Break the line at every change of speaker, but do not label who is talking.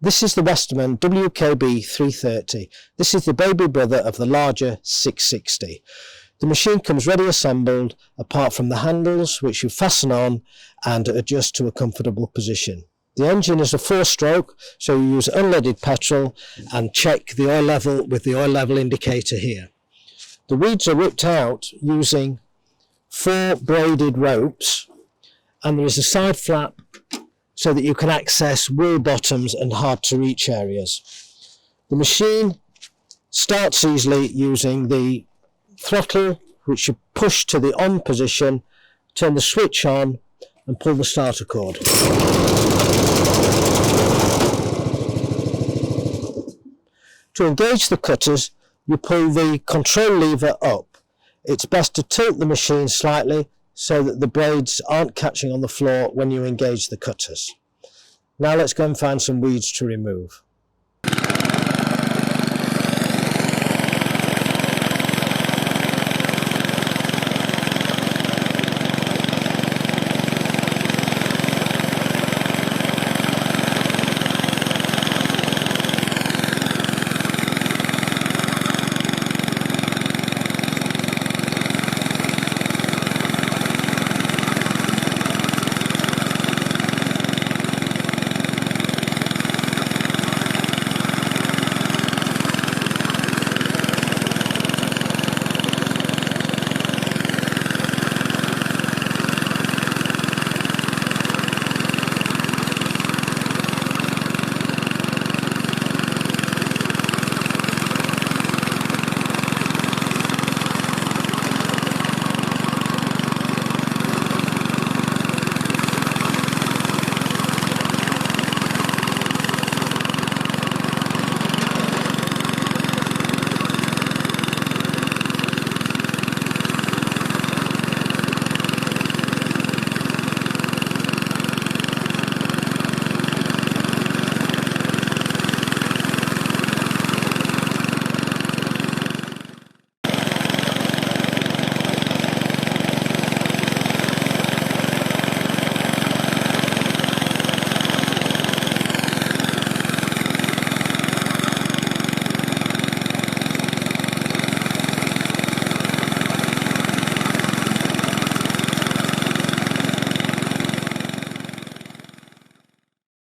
This is the Westermann WKB330. This is the baby brother of the larger 660. The machine comes ready assembled apart from the handles, which you fasten on and adjust to a comfortable position. The engine is a 4-stroke, so you use unleaded petrol and check the oil level with the oil level indicator here. The weeds are ripped out using 4 braided ropes, and there is a side flap so that you can access wheel bottoms and hard to reach areas. The machine starts easily using the throttle, which you push to the on position, turn the switch on and pull the starter cord. To engage the cutters, you pull the control lever up. It's best to tilt the machine slightly so that the blades aren't catching on the floor when you engage the cutters. Now let's go and find some weeds to remove.